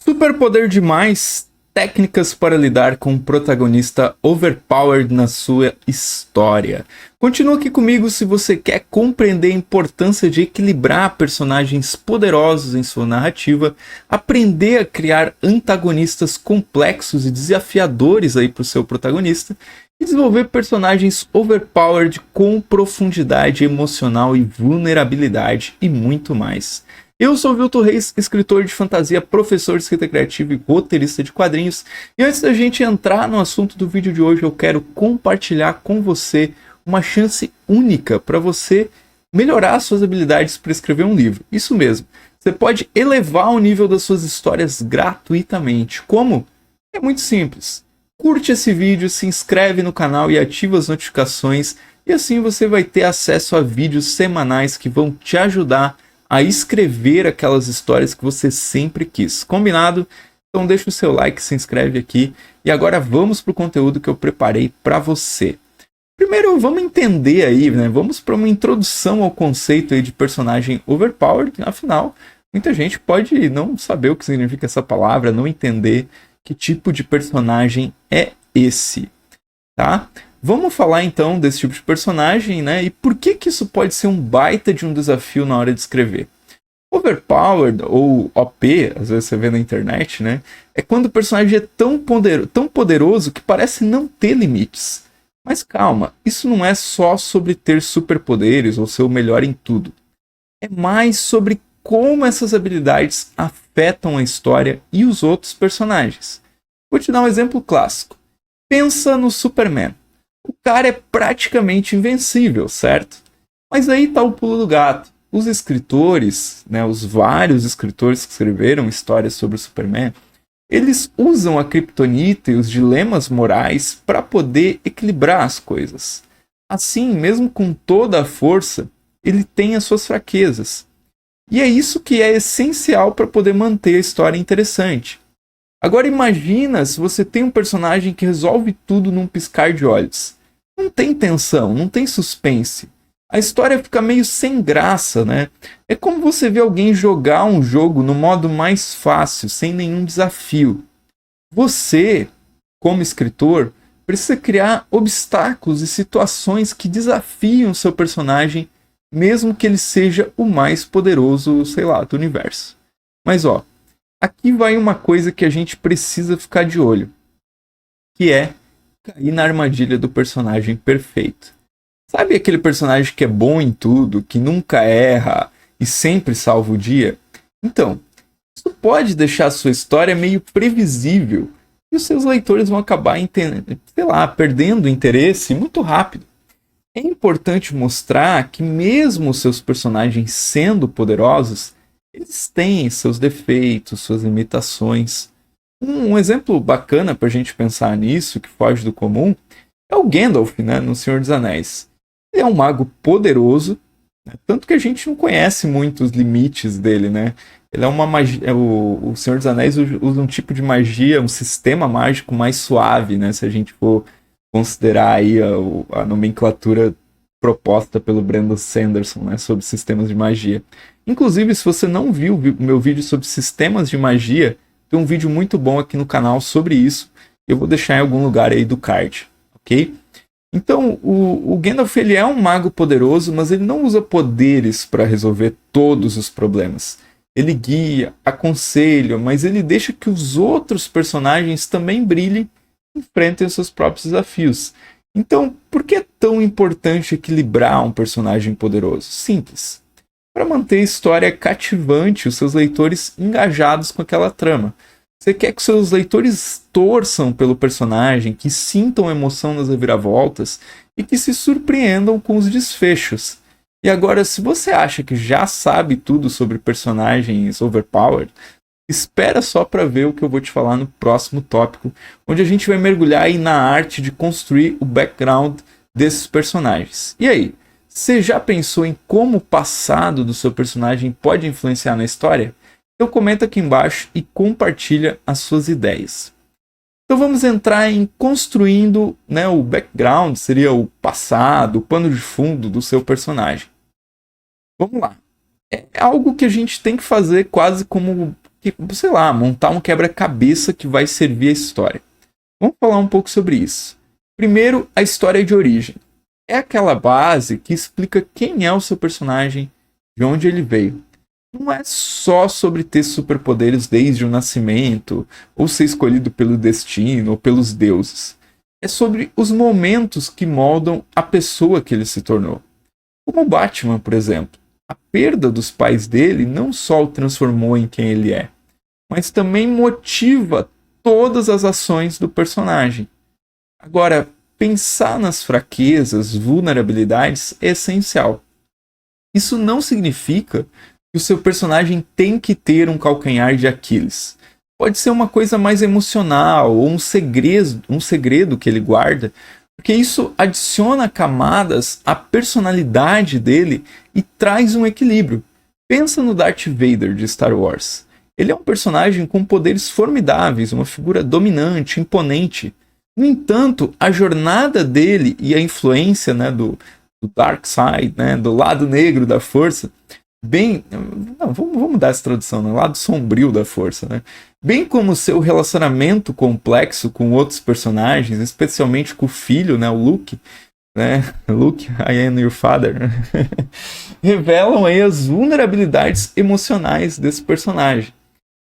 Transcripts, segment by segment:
Superpoder demais, técnicas para lidar com um protagonista overpowered na sua história. Continua aqui comigo se você quer compreender a importância de equilibrar personagens poderosos em sua narrativa, aprender a criar antagonistas complexos e desafiadores aí para o seu protagonista, e desenvolver personagens overpowered com profundidade emocional e vulnerabilidade e muito mais. Eu sou o Vilton Reis, escritor de fantasia, professor de escrita criativa e roteirista de quadrinhos. E antes da gente entrar no assunto do vídeo de hoje, eu quero compartilhar com você uma chance única para você melhorar suas habilidades para escrever um livro. Isso mesmo, você pode elevar o nível das suas histórias gratuitamente. Como? É muito simples. Curte esse vídeo, se inscreve no canal e ativa as notificações. E assim você vai ter acesso a vídeos semanais que vão te ajudar a escrever aquelas histórias que você sempre quis. Combinado? Então deixa o seu like, se inscreve aqui. E agora vamos para o conteúdo que eu preparei para você. Primeiro vamos entender aí, né? Vamos para uma introdução ao conceito aí de personagem overpowered. Afinal, muita gente pode não saber o que significa essa palavra, não entender que tipo de personagem é esse, tá? Vamos falar então desse tipo de personagem, né? E por que isso pode ser um baita de um desafio na hora de escrever? Overpowered ou OP, às vezes você vê na internet, né? É quando o personagem é tão poderoso que parece não ter limites. Mas calma, isso não é só sobre ter superpoderes ou ser o melhor em tudo. É mais sobre como essas habilidades afetam a história e os outros personagens. Vou te dar um exemplo clássico. Pensa no Superman. O cara é praticamente invencível, certo? Mas aí tá o pulo do gato. Os escritores, né, os vários escritores que escreveram histórias sobre o Superman, eles usam a kryptonita e os dilemas morais para poder equilibrar as coisas. Assim, mesmo com toda a força, ele tem as suas fraquezas. E é isso que é essencial para poder manter a história interessante. Agora imagina se você tem um personagem que resolve tudo num piscar de olhos. Não tem tensão, não tem suspense. A história fica meio sem graça, né? É como você vê alguém jogar um jogo no modo mais fácil, sem nenhum desafio. Você, como escritor, precisa criar obstáculos e situações que desafiam seu personagem, mesmo que ele seja o mais poderoso, sei lá, do universo. Mas ó, aqui vai uma coisa que a gente precisa ficar de olho, que é cair na armadilha do personagem perfeito. Sabe aquele personagem que é bom em tudo, que nunca erra e sempre salva o dia? Então, isso pode deixar a sua história meio previsível e os seus leitores vão acabar perdendo o interesse muito rápido. É importante mostrar que mesmo os seus personagens sendo poderosos, eles têm seus defeitos, suas limitações. Um exemplo bacana para a gente pensar nisso, que foge do comum, é o Gandalf, né, no Senhor dos Anéis. Ele é um mago poderoso, né, tanto que a gente não conhece muito os limites dele, né? Ele é uma magia, o Senhor dos Anéis usa um tipo de magia, um sistema mágico mais suave, né? Se a gente for considerar aí a nomenclatura proposta pelo Brandon Sanderson, né, sobre sistemas de magia. Inclusive, se você não viu o meu vídeo sobre sistemas de magia, tem um vídeo muito bom aqui no canal sobre isso. Eu vou deixar em algum lugar aí do card, ok? Então, o Gandalf ele é um mago poderoso, mas ele não usa poderes para resolver todos os problemas. Ele guia, aconselha, mas ele deixa que os outros personagens também brilhem e enfrentem os seus próprios desafios. Então, por que é tão importante equilibrar um personagem poderoso? Simples. Para manter a história cativante, os seus leitores engajados com aquela trama. Você quer que seus leitores torçam pelo personagem, que sintam emoção nas reviravoltas e que se surpreendam com os desfechos. E agora, se você acha que já sabe tudo sobre personagens overpowered, espera só para ver o que eu vou te falar no próximo tópico, onde a gente vai mergulhar aí na arte de construir o background desses personagens. E aí, você já pensou em como o passado do seu personagem pode influenciar na história? Então comenta aqui embaixo e compartilha as suas ideias. Então vamos entrar em construindo, né, o background, seria o passado, o pano de fundo do seu personagem. Vamos lá. É algo que a gente tem que fazer quase como sei lá, montar um quebra-cabeça que vai servir a história. Vamos falar um pouco sobre isso. Primeiro, a história de origem. É aquela base que explica quem é o seu personagem, de onde ele veio. Não é só sobre ter superpoderes desde o nascimento, ou ser escolhido pelo destino ou pelos deuses. É sobre os momentos que moldam a pessoa que ele se tornou. Como o Batman, por exemplo. A perda dos pais dele não só o transformou em quem ele é, mas também motiva todas as ações do personagem. Agora, pensar nas fraquezas, vulnerabilidades é essencial. Isso não significa que o seu personagem tem que ter um calcanhar de Aquiles. Pode ser uma coisa mais emocional ou um segredo que ele guarda, porque isso adiciona camadas à personalidade dele e traz um equilíbrio. Pensa no Darth Vader de Star Wars. Ele é um personagem com poderes formidáveis, uma figura dominante, imponente. No entanto, a jornada dele e a influência, né, do Dark Side, né, do lado negro da força, vamos mudar essa tradução, né, lado sombrio da força, né? Bem como seu relacionamento complexo com outros personagens, especialmente com o filho, né, o Luke, né, Luke, I am your father, revelam aí as vulnerabilidades emocionais desse personagem.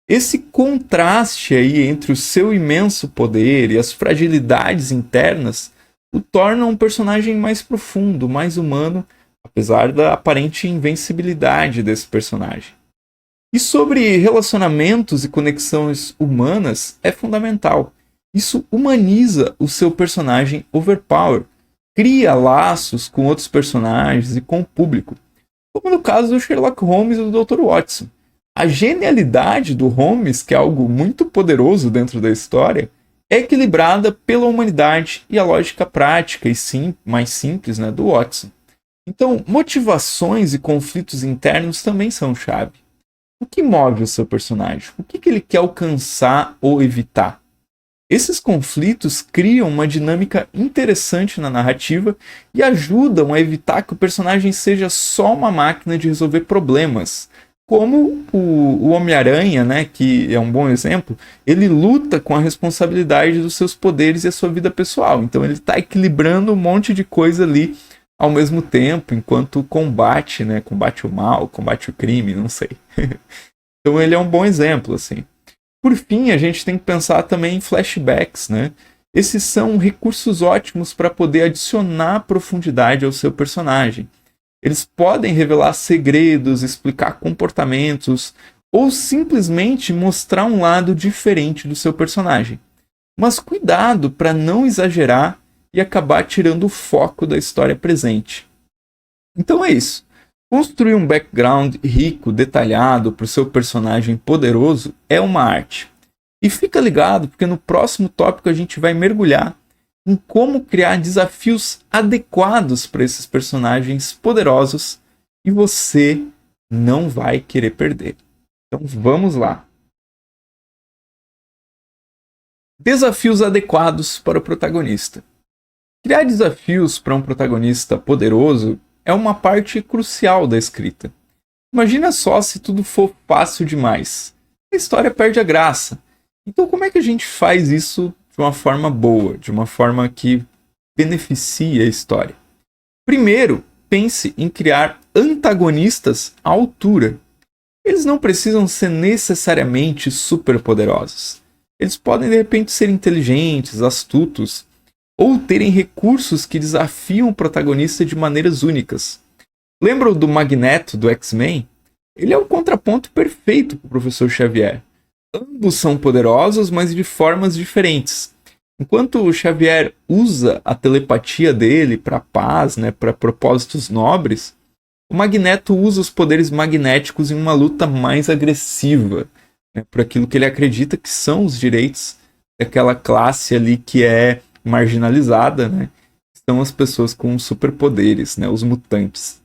Esse contraste aí entre o seu imenso poder e as fragilidades internas o torna um personagem mais profundo, mais humano, apesar da aparente invencibilidade desse personagem. E sobre relacionamentos e conexões humanas é fundamental. Isso humaniza o seu personagem Overpower, cria laços com outros personagens e com o público, como no caso do Sherlock Holmes e do Dr. Watson. A genialidade do Holmes, que é algo muito poderoso dentro da história, é equilibrada pela humanidade e a lógica prática e mais simples, né, do Watson. Então, motivações e conflitos internos também são chave. O que move o seu personagem? O que ele quer alcançar ou evitar? Esses conflitos criam uma dinâmica interessante na narrativa e ajudam a evitar que o personagem seja só uma máquina de resolver problemas. Como o Homem-Aranha, né, que é um bom exemplo, ele luta com a responsabilidade dos seus poderes e a sua vida pessoal. Então ele está equilibrando um monte de coisa ali ao mesmo tempo, enquanto combate, né, combate o mal, combate o crime, não sei. Então ele é um bom exemplo, assim. Por fim, a gente tem que pensar também em flashbacks, né? Esses são recursos ótimos para poder adicionar profundidade ao seu personagem. Eles podem revelar segredos, explicar comportamentos ou simplesmente mostrar um lado diferente do seu personagem. Mas cuidado para não exagerar e acabar tirando o foco da história presente. Então é isso. Construir um background rico, detalhado para o seu personagem poderoso é uma arte. E fica ligado porque no próximo tópico a gente vai mergulhar em como criar desafios adequados para esses personagens poderosos e você não vai querer perder. Então vamos lá. Desafios adequados para o protagonista. Criar desafios para um protagonista poderoso é uma parte crucial da escrita. Imagina só se tudo for fácil demais. A história perde a graça. Então como é que a gente faz isso de uma forma boa, de uma forma que beneficie a história? Primeiro, pense em criar antagonistas à altura. Eles não precisam ser necessariamente superpoderosos. Eles podem, de repente, ser inteligentes, astutos, ou terem recursos que desafiam o protagonista de maneiras únicas. Lembram do Magneto do X-Men? Ele é o contraponto perfeito para o Professor Xavier. Ambos são poderosos, mas de formas diferentes. Enquanto o Xavier usa a telepatia dele para paz, né, para propósitos nobres, o Magneto usa os poderes magnéticos em uma luta mais agressiva, né, por aquilo que ele acredita que são os direitos daquela classe ali que é marginalizada, né, que são as pessoas com superpoderes, né, os mutantes.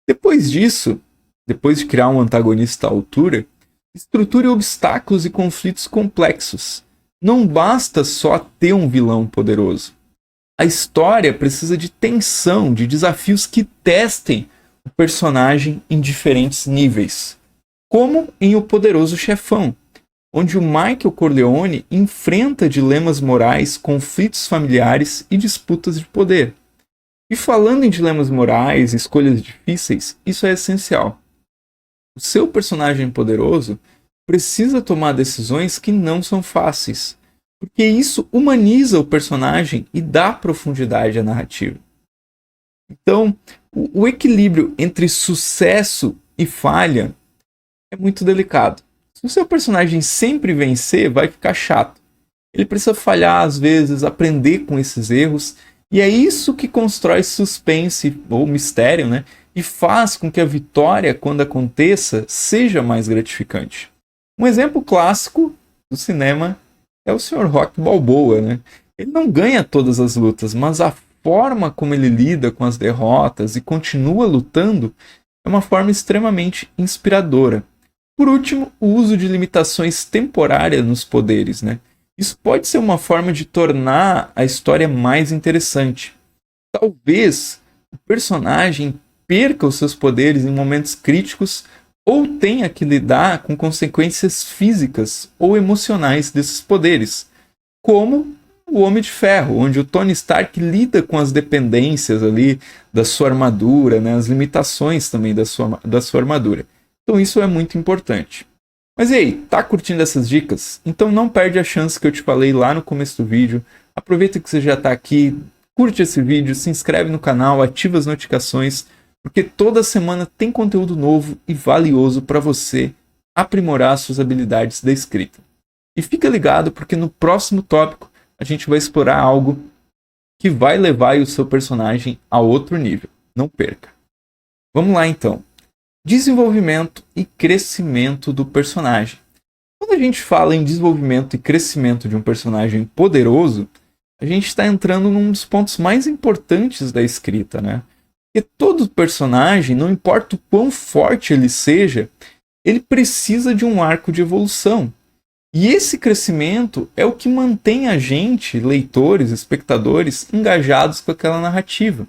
Depois disso, depois de criar um antagonista à altura, estruture obstáculos e conflitos complexos. Não basta só ter um vilão poderoso. A história precisa de tensão, de desafios que testem o personagem em diferentes níveis. como em O Poderoso Chefão, onde o Michael Corleone enfrenta dilemas morais, conflitos familiares e disputas de poder. E falando em dilemas morais, escolhas difíceis, isso é essencial. O seu personagem poderoso precisa tomar decisões que não são fáceis, porque isso humaniza o personagem e dá profundidade à narrativa. Então, o equilíbrio entre sucesso e falha é muito delicado. Se o seu personagem sempre vencer, vai ficar chato. Ele precisa falhar às vezes, aprender com esses erros, e é isso que constrói suspense ou mistério, né? E faz com que a vitória, quando aconteça, seja mais gratificante. Um exemplo clássico do cinema é o Sr. Rocky Balboa, né? Ele não ganha todas as lutas, mas a forma como ele lida com as derrotas e continua lutando é uma forma extremamente inspiradora. Por último, o uso de limitações temporárias nos poderes, né? Isso pode ser uma forma de tornar a história mais interessante. Talvez o personagem perca os seus poderes em momentos críticos ou tenha que lidar com consequências físicas ou emocionais desses poderes, como o Homem de Ferro, onde o Tony Stark lida com as dependências ali da sua armadura, né, as limitações também da sua armadura. Então isso é muito importante. Mas e aí, tá curtindo essas dicas? Então não perde a chance que eu te falei lá no começo do vídeo. Aproveita que você já está aqui, curte esse vídeo, se inscreve no canal, ativa as notificações, porque toda semana tem conteúdo novo e valioso para você aprimorar suas habilidades da escrita. E fica ligado porque no próximo tópico a gente vai explorar algo que vai levar o seu personagem a outro nível. Não perca. Vamos lá então. Desenvolvimento e crescimento do personagem. Quando a gente fala em desenvolvimento e crescimento de um personagem poderoso, a gente está entrando num dos pontos mais importantes da escrita, né? Porque todo personagem, não importa o quão forte ele seja, ele precisa de um arco de evolução. E esse crescimento é o que mantém a gente, leitores, espectadores, engajados com aquela narrativa.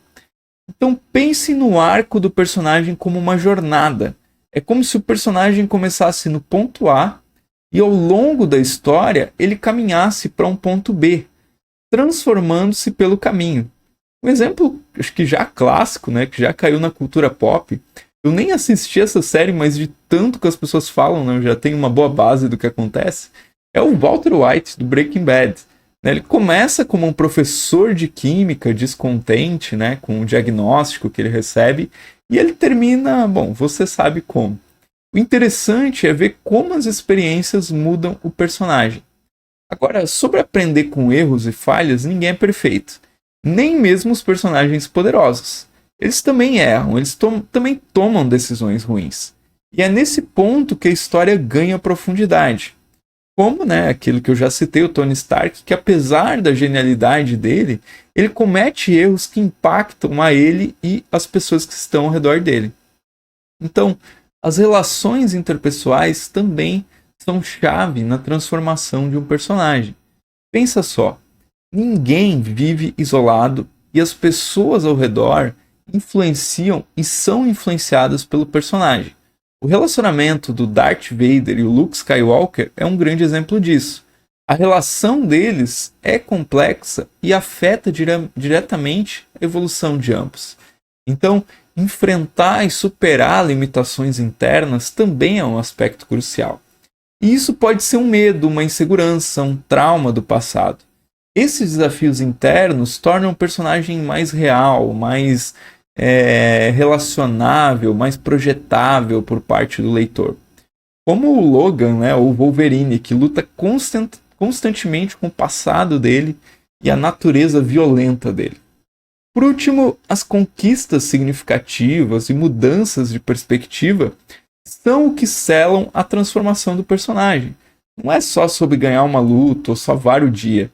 Então pense no arco do personagem como uma jornada. É como se o personagem começasse no ponto A e ao longo da história ele caminhasse para um ponto B, transformando-se pelo caminho. Um exemplo, acho que já clássico, né, que já caiu na cultura pop. Eu nem assisti essa série, mas de tanto que as pessoas falam, né, eu já tenho uma boa base do que acontece. É o Walter White, do Breaking Bad. Ele começa como um professor de química descontente, né, com o diagnóstico que ele recebe, e ele termina, bom, você sabe como. O interessante é ver como as experiências mudam o personagem. Agora, sobre aprender com erros e falhas, ninguém é perfeito. Nem mesmo os personagens poderosos. Eles também erram, eles também tomam decisões ruins. E é nesse ponto que a história ganha profundidade. Como, né, aquilo que eu já citei, o Tony Stark, que apesar da genialidade dele, ele comete erros que impactam a ele e as pessoas que estão ao redor dele. Então, as relações interpessoais também são chave na transformação de um personagem. Pensa só, ninguém vive isolado e as pessoas ao redor influenciam e são influenciadas pelo personagem. O relacionamento do Darth Vader e o Luke Skywalker é um grande exemplo disso. A relação deles é complexa e afeta diretamente a evolução de ambos. Então, enfrentar e superar limitações internas também é um aspecto crucial. E isso pode ser um medo, uma insegurança, um trauma do passado. Esses desafios internos tornam o personagem mais real, mais relacionável, mais projetável por parte do leitor. Como o Logan, né, ou Wolverine, que luta constantemente com o passado dele e a natureza violenta dele. Por último, as conquistas significativas e mudanças de perspectiva são o que selam a transformação do personagem. Não é só sobre ganhar uma luta ou salvar o dia.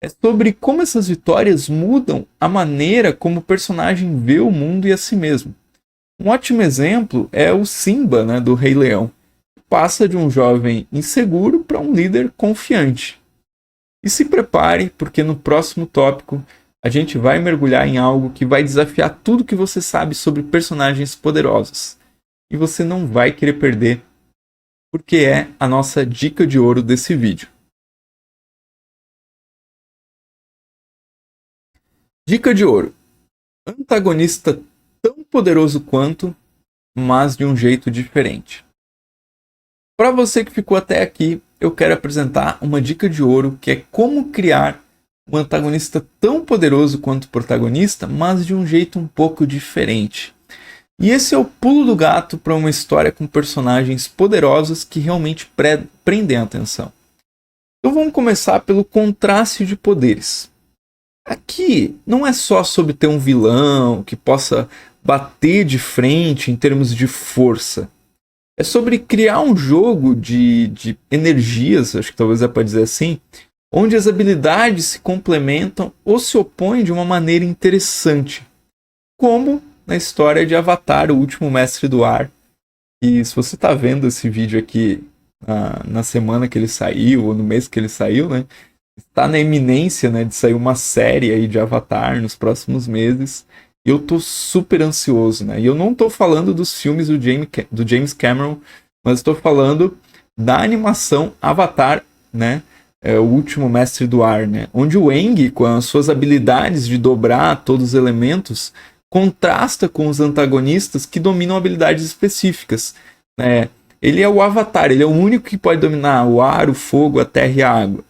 É sobre como essas vitórias mudam a maneira como o personagem vê o mundo e a si mesmo. Um ótimo exemplo é o Simba, né, do Rei Leão. Passa de um jovem inseguro para um líder confiante. E se prepare, porque no próximo tópico a gente vai mergulhar em algo que vai desafiar tudo que você sabe sobre personagens poderosos. E você não vai querer perder porque é a nossa dica de ouro desse vídeo. Dica de ouro. Antagonista tão poderoso quanto, mas de um jeito diferente. Para você que ficou até aqui, eu quero apresentar uma dica de ouro que é como criar um antagonista tão poderoso quanto o protagonista, mas de um jeito um pouco diferente. E esse é o pulo do gato para uma história com personagens poderosos que realmente prendem a atenção. Então vamos começar pelo contraste de poderes. Aqui não é só sobre ter um vilão que possa bater de frente em termos de força. É sobre criar um jogo de energias, acho que talvez é para dizer assim, onde as habilidades se complementam ou se opõem de uma maneira interessante. Como na história de Avatar, o último mestre do ar. E se você está vendo esse vídeo aqui na semana que ele saiu, ou no mês que ele saiu, né? Está na iminência, né, de sair uma série aí de Avatar nos próximos meses. E eu tô super ansioso, né? E eu não tô falando dos filmes do James Cameron, mas estou falando da animação Avatar, né? O último mestre do ar, né? Onde o Aang, com as suas habilidades de dobrar todos os elementos, contrasta com os antagonistas que dominam habilidades específicas, né? Ele é o Avatar, ele é o único que pode dominar o ar, o fogo, a terra e a água.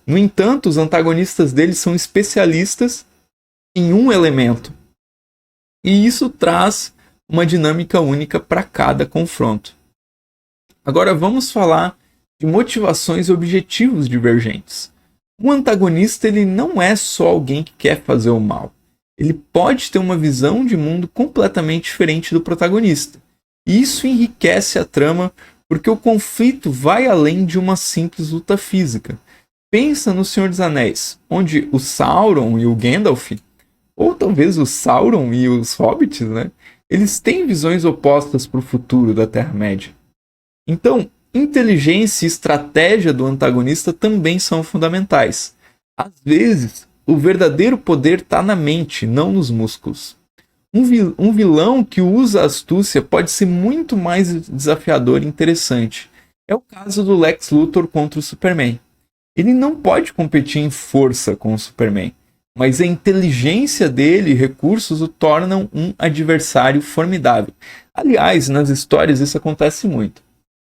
No entanto, os antagonistas dele são especialistas em um elemento. E isso traz uma dinâmica única para cada confronto. Agora vamos falar de motivações e objetivos divergentes. Um antagonista ele não é só alguém que quer fazer o mal. Ele pode ter uma visão de mundo completamente diferente do protagonista. E isso enriquece a trama porque o conflito vai além de uma simples luta física. Pensa no Senhor dos Anéis, onde o Sauron e o Gandalf, ou talvez o Sauron e os Hobbits, né? Eles têm visões opostas para o futuro da Terra-média. Então, inteligência e estratégia do antagonista também são fundamentais. Às vezes, o verdadeiro poder está na mente, não nos músculos. Um vilão que usa a astúcia pode ser muito mais desafiador e interessante. É o caso do Lex Luthor contra o Superman. Ele não pode competir em força com o Superman, mas a inteligência dele e recursos o tornam um adversário formidável. Aliás, nas histórias isso acontece muito.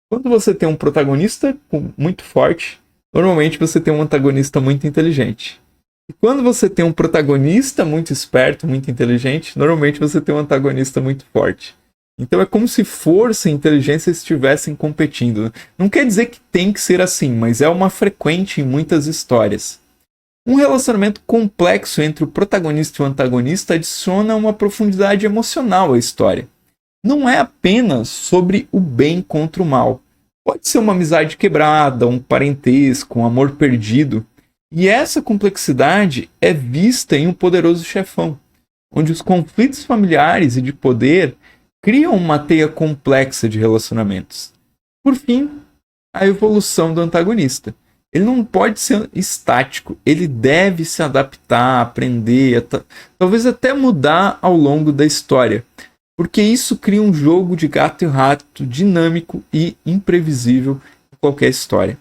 Quando você tem um protagonista muito forte, normalmente você tem um antagonista muito inteligente. E quando você tem um protagonista muito esperto, muito inteligente, normalmente você tem um antagonista muito forte. Então é como se força e inteligência estivessem competindo. Não quer dizer que tem que ser assim, mas é uma frequente em muitas histórias. Um relacionamento complexo entre o protagonista e o antagonista adiciona uma profundidade emocional à história. Não é apenas sobre o bem contra o mal. Pode ser uma amizade quebrada, um parentesco, um amor perdido. E essa complexidade é vista em Um Poderoso Chefão, onde os conflitos familiares e de poder criam uma teia complexa de relacionamentos. Por fim, a evolução do antagonista. Ele não pode ser estático, ele deve se adaptar, aprender, talvez até mudar ao longo da história, porque isso cria um jogo de gato e rato dinâmico e imprevisível em qualquer história.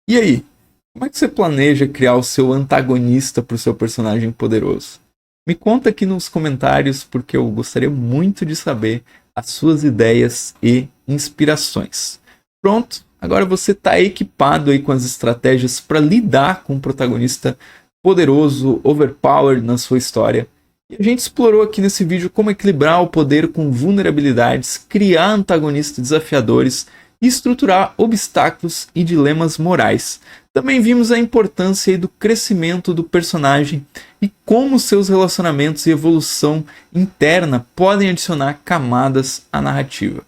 E aí, como é que você planeja criar o seu antagonista para o seu personagem poderoso? Me conta aqui nos comentários, porque eu gostaria muito de saber as suas ideias e inspirações. Pronto, agora você está equipado aí com as estratégias para lidar com um protagonista poderoso, overpowered na sua história. E a gente explorou aqui nesse vídeo como equilibrar o poder com vulnerabilidades, criar antagonistas desafiadores e estruturar obstáculos e dilemas morais. Também vimos a importância do crescimento do personagem e como seus relacionamentos e evolução interna podem adicionar camadas à narrativa.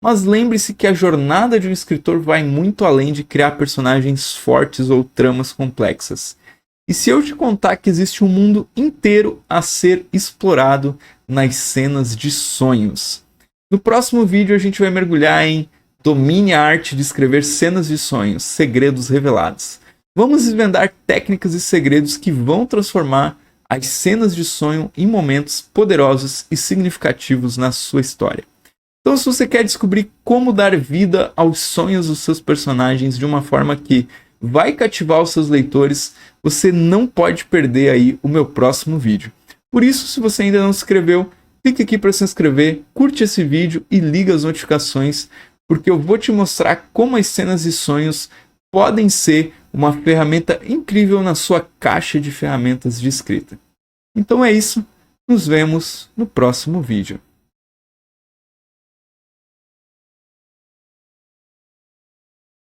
Mas lembre-se que a jornada de um escritor vai muito além de criar personagens fortes ou tramas complexas. E se eu te contar que existe um mundo inteiro a ser explorado nas cenas de sonhos? No próximo vídeo a gente vai mergulhar em Domine a arte de escrever cenas de sonhos, segredos revelados. Vamos desvendar técnicas e segredos que vão transformar as cenas de sonho em momentos poderosos e significativos na sua história. Então, se você quer descobrir como dar vida aos sonhos dos seus personagens de uma forma que vai cativar os seus leitores, você não pode perder aí o meu próximo vídeo. Por isso, se você ainda não se inscreveu, clique aqui para se inscrever, curte esse vídeo e liga as notificações, porque eu vou te mostrar como as cenas e sonhos podem ser uma ferramenta incrível na sua caixa de ferramentas de escrita. Então é isso, nos vemos no próximo vídeo.